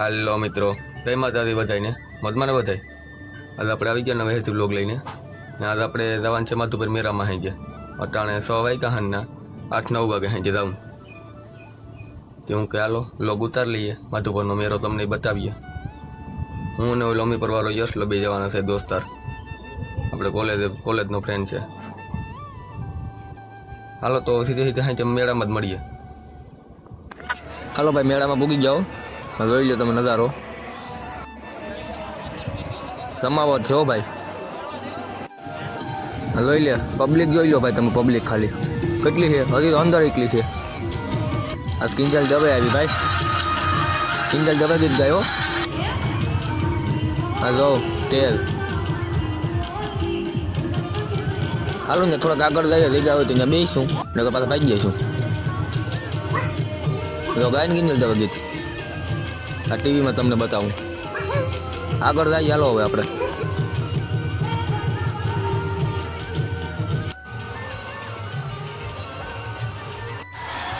હાલો મિત્રો, જય માતાજી બધાને, મધમાને બધાય. આજે આપણે આવી ગયા નવે હેતુ બ્લોગ લઈને ને આજે આપણે જવાનું છે માધુપુર મેળામાં હાઈ ગયા. અટાણે 100 વાગ્યા હાંજના 8-9 વાગે હાઈ જાઉં. તે હું કે હાલો બ્લોગ ઉતાર લઈએ, માધુપુરનો મેળો તમને બતાવીએ. હું ને ઓલો અમી પરવાળો યશલો બે જવાના છે દોસ્તાર, આપણે કોલેજનો ફ્રેન્ડ છે. હાલો તો સીધે હાઈ મેળામાં જ મળીએ. હાલો ભાઈ, મેળામાં પૂગી જાઓ, જોઈ લો તમે નજારો. જમાવટ છે હો ભાઈ, જોઈ લે પબ્લિક, જોઈ લો ભાઈ તમે પબ્લિક ખાલી કેટલી છે. હજી તો અંદર એકલી છે. આ કિંજલ દવે આવી ભાઈ, કિંજલ દવે ગીત ગાયો. હા જો તેજ. હાલો ને થોડાક આગળ જઈએ, જગ્યા હોય તો ત્યાં બેસીશું ને પાછા ભાગી જઈશું. જો ગાયને કિંજલ દવે ગીત આ ટીવીમાં તમને બતાવું. આગળ જાય ચાલો હવે આપણે.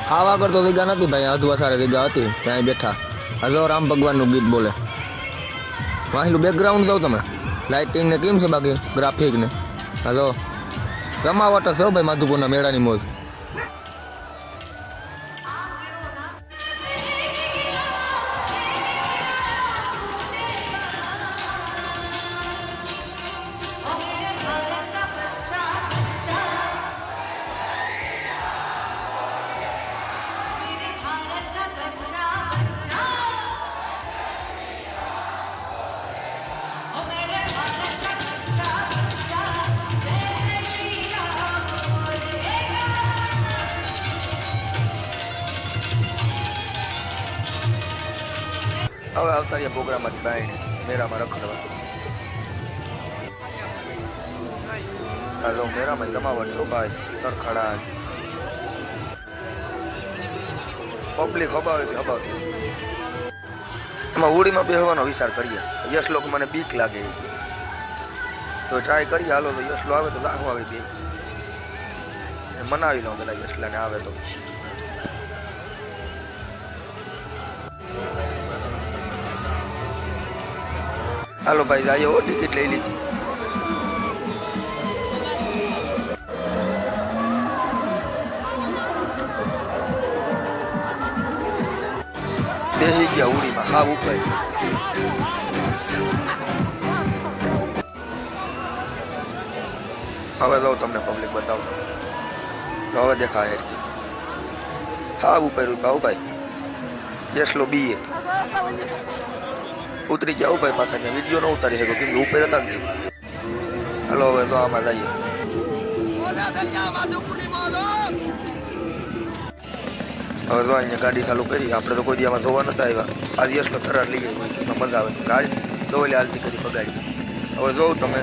ખાવા આગળ તો જગ્યા નથી ભાઈ, અધવાસારે જગ્યા હતી ત્યાં બેઠા. હજો રામ ભગવાનનું ગીત બોલે. વાહેલું બેકગ્રાઉન્ડ દઉં તમે, લાઇટિંગ ને કેમ છે બાકી ગ્રાફિક ને. હલો જમાવટ છે ભાઈ માધુપુરના મેળાની મોજ. હવે આવતારિયા પ્રોગ્રામમાંથી બાઈને મેરામાં રખડવા. આ જો મેરામાં જમાવટ છો ભાઈ, સરખડા પબ્લિક હબાવશે. એમાં હોળીમાં બેસવાનો વિચાર કરીએ. યશલોક મને બીક લાગે તો ટ્રાય કરીએ. હાલો તો યશલો આવે તો લાખો આવી ગઈ, મનાવી લઉં પેલા યશલાને આવે તો. હાલો ભાઈ જાય હો, ટિકિટ લઈ લીધી. બેસી ગયા ઉડીમાં હા ઉપર. હવે જાઉં તમને પબ્લિક બતાવું. હવે દેખાય હા ઉપર ભાઈ યશલો બીએ ઉતરી ગયા ભાઈ પાછા. ત્યાં વિડીયો ન ઉતારી શકો કેમ કે ઉપર હતા ને. હાલો હવે તો આમાં જઈએ. હવે તો અહીંયા ગાડી ચાલુ કરી. આપણે તો કોઈ દી આમાં જોવા નતા આવ્યા. આજે યશલો થરાર લઈ ગઈ હોય કે મજા આવે. ગાડી દોલી હાલતી કરી પગાડી. હવે જોઉં તમે.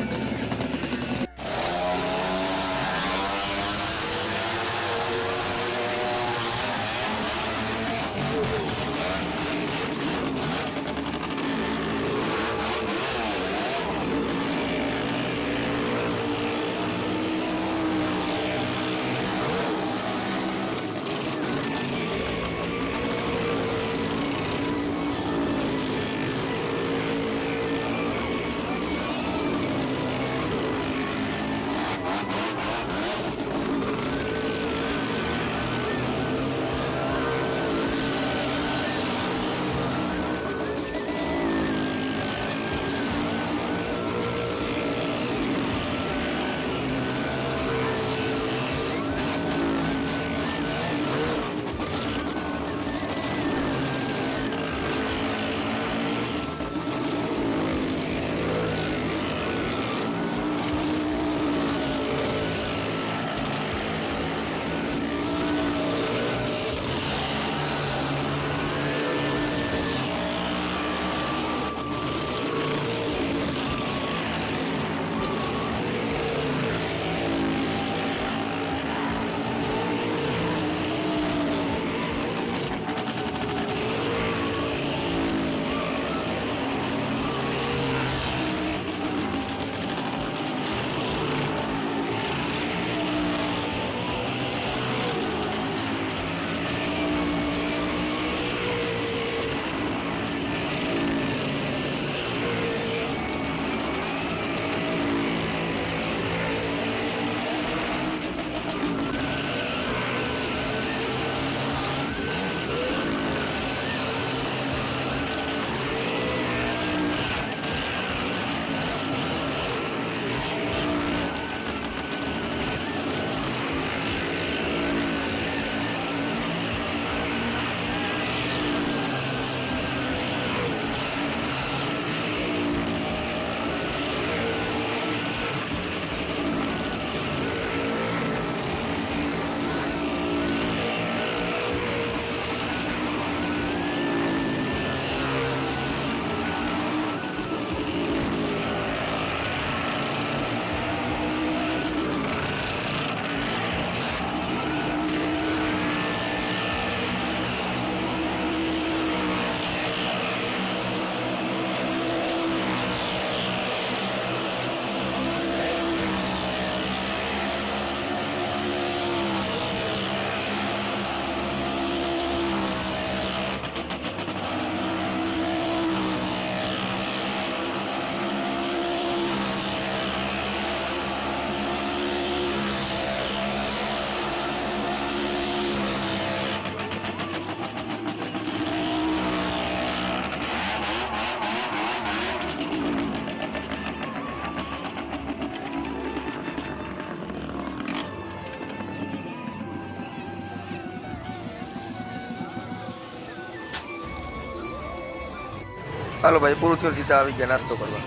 હાલો ભાઈ પૂરું થયું સીધા આવી ગયા નાસ્તો કરવા.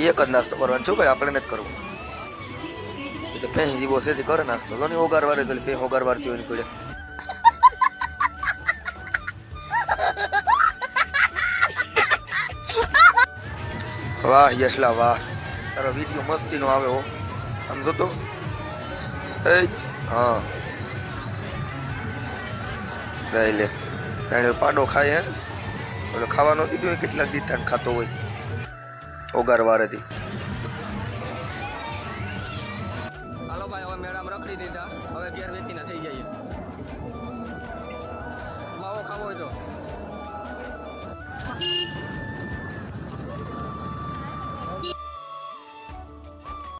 એક જ નાસ્તો કરવાનો છો ભાઈ, આપણે નથી કરવો. એ તો ભેંસ જીવો છે તે કરે નાસ્તો. તો નહીં ઓગાર વારે તો ભેંસ ઓગાર વારતી હોય નીકળે. વાહ યશલા વાહ, તારો વિડીયો મસ્તીનો આવે હો. આમ જોતો એ હા લઈ લે. એને પાડો ખાય હે, ઓલો ખાવાનો દીધું હોય કેટલાક દીધા ને ખાતો હોય ઓગાર વારેથી. હાલો ભાઈ હવે મેળામાં રખડી દીધા, હવે ઘેર વેચીને થઈ જાય.